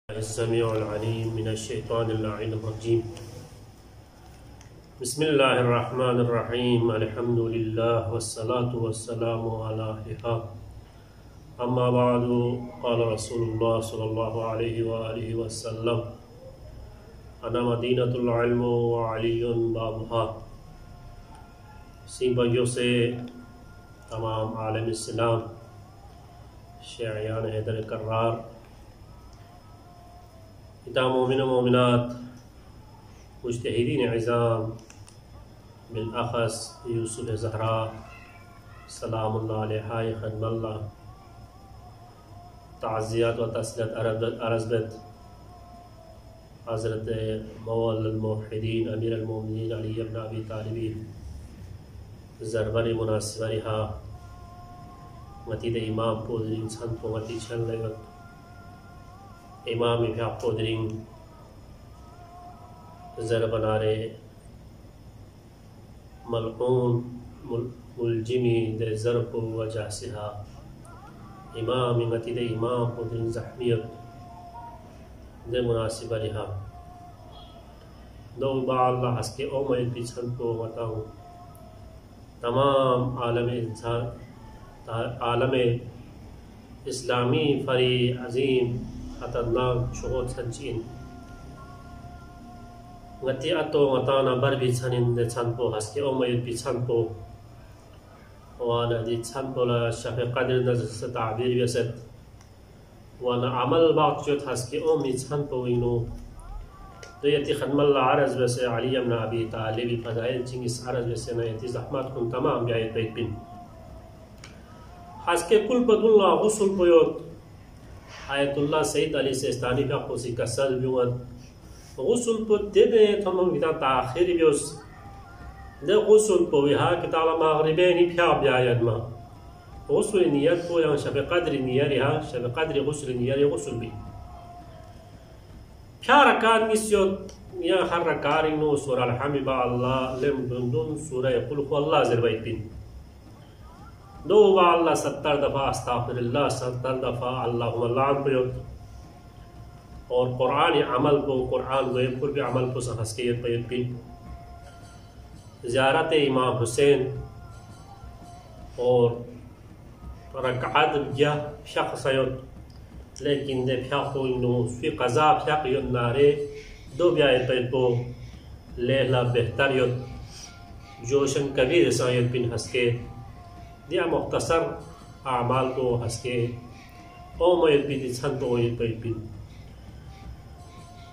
अस्समीउल अलीम मिनश्शैतानिर रजीम। बिस्मिल्लाहिर्रहमानिर्रहीम। अल्हम्दुलिल्लाह वस्सलातु वस्सलामु अला अहलिहा। अम्मा बअदु। क़ाल रसूलुल्लाह सल्लल्लाहु अलैहि व आलिहि वसल्लम अना मदीनतुल इल्म व अलीयुन बाबुहा। सी भाइयों से तमाम आलम इस्लाम, शियायान हैदर कर्रार, पिता मोमिन मोमिनात, मुज्तहिदीन इज़ाम बिलअख़स यूसुफ ज़हरा सलामुल्लाह अलैहा ख़दमल्लाह, ताज़ियत व तस्लियत अर्ज़ हज़रत मौला मुवहिदीन अमीर अल-मोमिनीन अली इब्न अबी तालिब ज़रबरी मुनासिबरिहा मतीद इमाम पोदरिंग संतो मती छल इमाम इफ़ा पोदरिंग ज़रबनारे मलऊन मुलजिमी दे ज़रब व जासिहा इमाम मतीद इमाम पोदरिंग ज़हमियत दे मुनासिबरिहा दो बाल्ला हस्के ओ मैं पिछन को बताऊँ तमाम आलम इस्लामी फरी अजीम खतरनाक शोध संचीन गति अतो गताना बर भी छनिन दे छनपो हस्के ओ मैं पिछनपो वाना दी छनपोला शफ़े क़द्र नज़र से ताबीर वसत वाना अमल बाक़ हस्के ओ मी छनपो इनो तो यति खदमल्ला अर्ज़ वैसे अली इब्न अबी तालिब फ़ज़ाइल चिंग इस अर्ज़ वैसे न यति ज़हमत कुन तमाम जायत बिन हस्के कुल बदुल्ला गुस्ल पोयोत आयतुल्लाह सईद अली सिस्तानी का कोसी कसल बिवत गुस्ल पो दे थम किता ताखिर बियोस दे गुस्ल पो विहा किताला मगरिबेनी फ्या ब्यायद मा गुस्ल नियत को या शब क़द्र नियर या शब क़द्र गुस्ल नियर गुस्ल भी फ्या रकात निस्योत या हर रकारिंग नो सूरा अल-हम्द बा अल्लाह लम दुन सूरा कुल हुवल्लाह ज़रबैत बिन दो बार अल्लाह 70 दफ़ा अस्तग़फिरुल्लाह 70 दफ़ा अल्लाहुम्मा लान पयोत और कुरान अमल को कुरान गए कुल भी अमल को सहस्कियत पयोत बिन ज़ियारत इमाम हुसैन और रकात या शख्सयत लेकिन दे फ्याको इनो फी क़ज़ा फ्याक योन नारे दो ब्याय पयो लेला बेहतर योन जोशन कबीर सायद बिन हस्के दिया मुख्तसर आमाल को हस्के ओ मयत भी छन तो ये बिन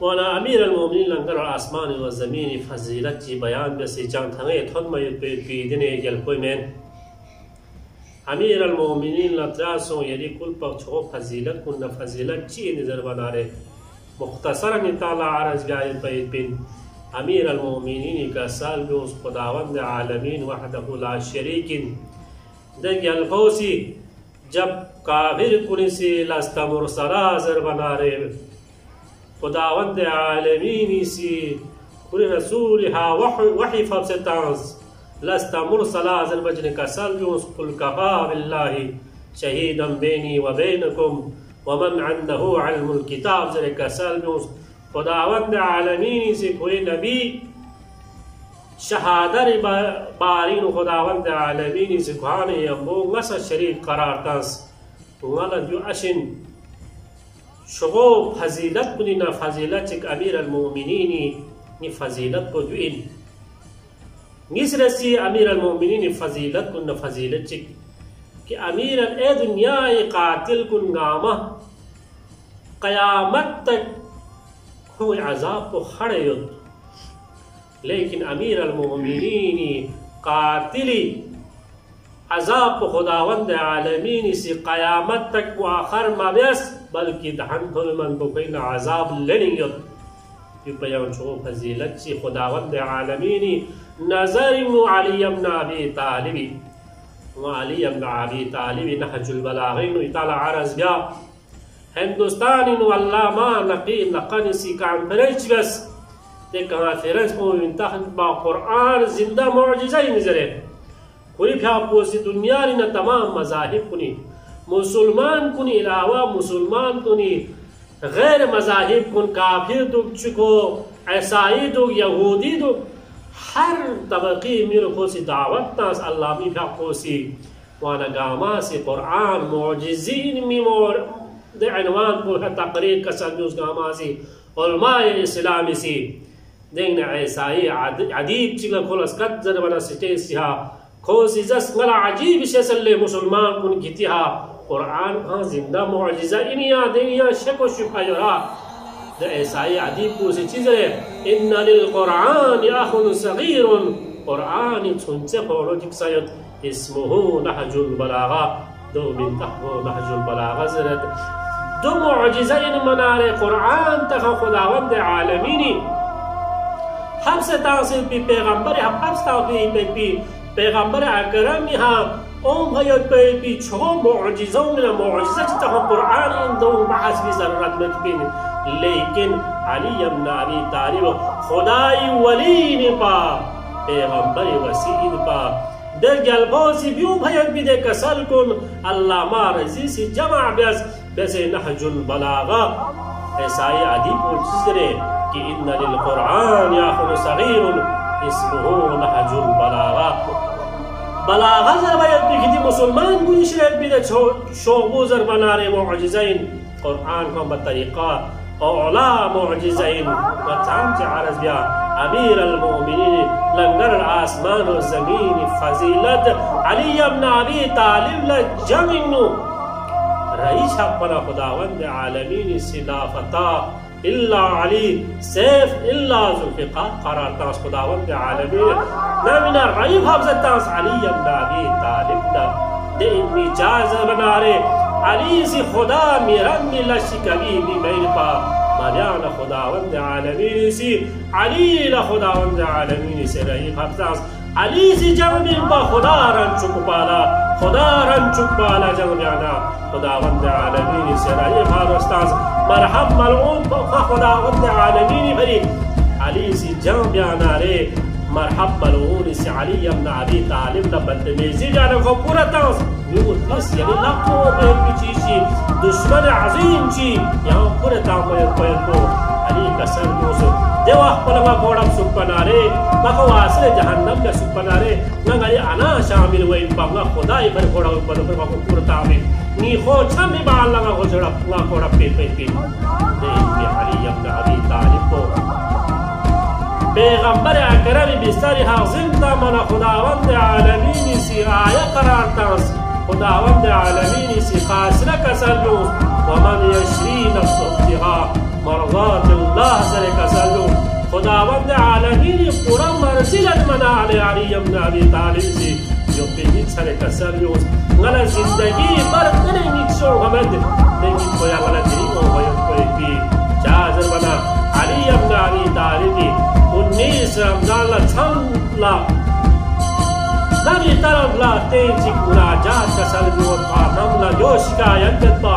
वाला अमीर अल-मोमिनीन लंगर आसमान व ज़मीन फजीलत जी बयान बसे जान थंगे थन मयत भी दिने जल कोई में अमीर अल-मोमिनीन लत्रासों यदि कुल पक्षों फजीलत कुन फजीलत ची नजर बना रहे मुख्तसर निताला अर्ज़ जायत बिन अमीर अल-मोमिनीन का साल भी उस खुदावंद आलमीन वहदहु ला शरीकिन देखिए अल्फोसी जब काबिर कुनिसी लस्ता मुरसला ज़र बना रहे खुदावंद आलमीन सी कुल रसूल हा वही फबसे तांस लस्ता मुरसला ज़र बजने का सल भी उस कुल कफ़ा बिल्लाहि शहीदम बैनी व बैनकुम व मन अंदहु इल्मुल किताब ज़र का सल भी उस खुदावंद आलमीन से कोई नबी शहादर बारीन खुदावंद आलमीन से खाने यम्बो ngasa शरीक करार तांस वाला जो अशिन शगो फजीलत कुनी ना फजीलत चिक अमीर अल-मोमिनीन नि फजीलत को जो इन निसरसी अमीर अल-मोमिनीन फजीलत कुन फजीलत चिक कि अमीर ए दुनिया कातिल कुन गामा क़यामत तक हो अज़ाब को खड़े युद्ध लेकिन अमीर अल-मोमिनीन कातिली अज़ाब को खुदावंद आलमीन से क़यामत तक वो आखर माबस बल्कि दहन को मन को कोई ना अज़ाब लेनी युद्ध बयान छो फजीलत से खुदावंद आलमीन नज़र अली इब्न अबी तालिब व अली इब्न अबी तालिब नहजुल बलागीन इताला अर्ज़ गया हिंदुस्तान इन अल्लामा नकी नक़नसी कॉन्फ्रेंस बस ते कॉन्फ्रेंस को इंतखब बा कुरान जिंदा मौजज़ा नज़र है कोई फ्या पोसी दुनिया न तमाम मज़ाहिब कुनी मुसलमान कुनी अलावा मुसलमान कुनी गैर मज़ाहिब कुन काफिर दुख चुको ईसाई दुख यहूदी दुख हर तबक़ी मिल खोसी दावत तास अल्लाह भी खोसी वाना गामा से कुरान मोजिज़ीन मिमोर दे अनवान पुल तकरीर कसम उस गामा से उलमाए इस्लामी से देखने ईसाई अदीब चिला खोलस कत जर बना सिटे सिहा खोसी जस मला अजीब शेसल्ले मुसलमान कुन गितिहा कुरान का जिंदा मोजिज़ा इनिया देनिया शको शुफा जरा द ईसाई अदीब को से चीज़ है इन्ना लिल कुरान याखुन सगीरुन कुरान छुंचे खोलो जिक्सायत इसमुहु नहजुल बलागा दो मिन तहवो नहजुल बलागा जरत दो मोजिज़ा इन मनारे कुरान तक खुदावंद आलमीनी हम से तासिर भी पैगंबर हम तासिर भी पैगंबर अकरम यहाँ ओम भयत पे भी छो मोजिज़ों में मोजिज़ा चिता हम कुरान इन दो बहस भी ज़रूरत में बिन लेकिन अली इब्न अबी तालिब खुदाई वली ने पा पैगंबर वसी पा दे गलबोसी भी भयत भी दे कसल कुन अल्लाह मारजी से जमा बस वैसे नहजुल बलागा ईसाई अदीब को जिसरे कि इन्ना लिल कुरान याखुन सगीरुन इसमुहु नहजुल बलागा बलागा ज़रबायत भी किसी मुसलमान को इशरेत भी दे शोबूज़र बनारे मोजिज़ाइन कुरान का बतरीक़ा औला मोजिज़ाइन वताम के आरज़ बिया अमीर अल-मोमिनीन लंगर आसमान और ज़मीन फजीलत अली इब्न अबी तालिब ल जमीनु रईस अपना खुदावंद आलमीन सिलाफता इल्ला अली सैफ इल्ला जुल्फ़िकार करार तास खुदावंद आलमीन नमीना रई हफ्ज़त तास अली इब्न अबी तालिब दा दे मिजाज बनारे अली से खुदा मिरन मिलशी कभी भी मेरे पा मरियाना खुदावंद आलमीन से अली ला खुदावंद आलमीन से रई हफ्ज़त अली से जब भी पा खुदा रन चुकबाला खुदा रन चुकबाला जब जाना खुदावंद आलमीन से रई हफ्ज़त मरहब मलऊन खुदावंद आलमीन भरी अली से जब जाना रे मरहब मलऊन से अली इब्न अबी तालिब न बदतमीजी जाने को पूरा तास न्यूज़ प्लस यानी लाखों में पीछे दुश्मन अजीम ची यहाँ पूरे ताम में को अली का सर दोस्त देवा पलंगा कोड़ा सुपनारे मको वासले जहन्नम में सुपनारे नंगाली अना शामिल हुए बांगा खुदा इबर कोड़ा ऊपर ऊपर मको पूरा ताम में नी हो छमी बाल लगा हो जड़ा पूरा कोड़ा पे दे अली इब्न अबी तालिब को पैगंबर अकरम बिस्तर हाज़िम तामना खुदावंद आलमीन से आया करार तास खुदावंद आलमीन से खासरा कसलू वमन यशरी नफ्सु बिहा मरज़ात अल्लाह सरे कसलू खुदावंद आलमीन पूरा मर्ज़ियत मना अली इब्न अबी तालिब से जो पे सरे कसलू गला जिंदगी पर तने निक्सो हमद लेकिन कोई गला दिरी को कोई भी चाजर बना अली इब्न अबी तालिब 19 रमजान ला छला नबी तरफ ला तेजी मुराजात का सलबी और पानम ला जो शिकायत करता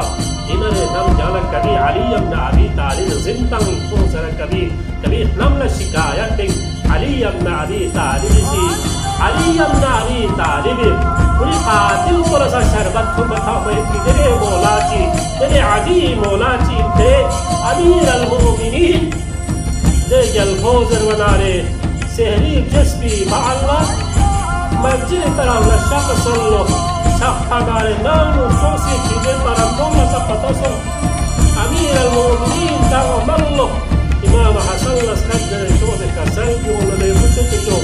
इन्हें नम जाना कभी अली इब्न अबी तालिब जिंदा को सर कभी नम ला शिकायत पे अली इब्न अबी तालिब से अली इब्न अबी तालिब पूरी कातिल को रसा शरबत को बता हुए कि तेरे मौला जी तेरे अजीम मौला जी थे अमीर अल-मोमिनीन दे गलबोज़र बनारे सहरी जस्बी माअल्ला मस्जिद तरह नशा कसल्लो शख्तारे नाम सोसी चीज़ें पर अम्मा सपतसो अमीर अल-मोमिनीन तामल्लो इमाम हसन लस्कदर शोज़ कसल जो उन्होंने कुछ जो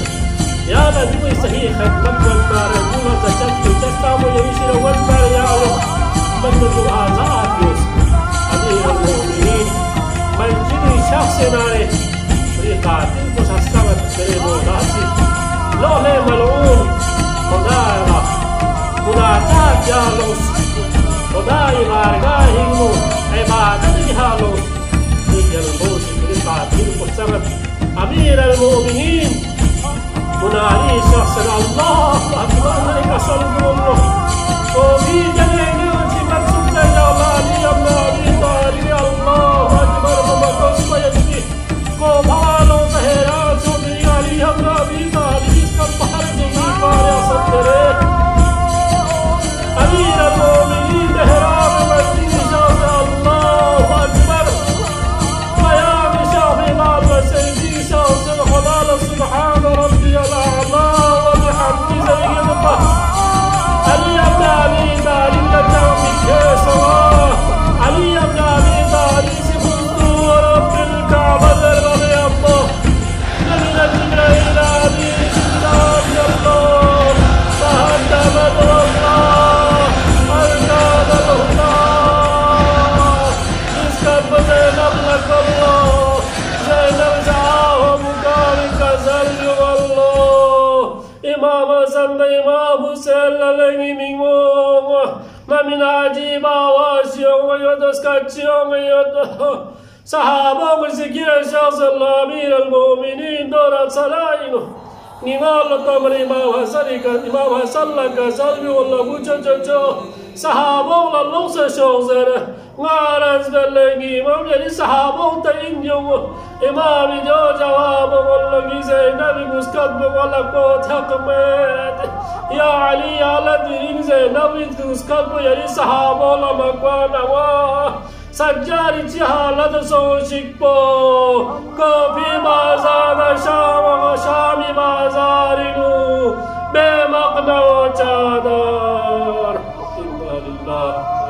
याद अभी सही खिदमत बनारे दूल्हा तचत चस्ता मुझे इशरे वंदर यारो बंद जो आज़ाद योस अमीर अल-मोमिनीन मस्जिद शख्स नारे कातिल को सस्तावत करे वो नासी लोहे मलऊन खुदा मुनाजात जालोस खुदाई बारगाह हिंगो इबादत हालोस निकल बोस करे कातिल को सबत अमीर अल-मोमिनीन मुनारी शख्स अल्लाह अकबर का सल्लल्लाहु को भी जने न्यूज़ मंसूब कर अली इब्न अबी तालिब अल्लाह अकबर बमकस यजी को भालो सहरा चौधरी अली इब्न अबी तालिब इसका पहर नहीं पाया सत्तरे अमीर अल-मोमिनीन मेहराब मस्जिद शाह अल्लाह Akbar Hasan da Imam Hussein lalagi mingmo maminaji bawa siong yodos kaciong yodos sahaba bersikir syazallah amir al-mu'minin dorat salaino Nimal tamri Imam Hasan laka salbi wallah bucacaco sahabong la loksa shongzara ngaras galagi Imam jadi sahabong ta injong Imam jo jawab wallah gize nabi muskat wallah ko thakmet ya Ali ala dirin ze nabi muskat jadi sahabong la makwana wa Sajjari halat soshikpo Kafi bazar Shami bazarinu Bemaqna wa chadar Inna lillah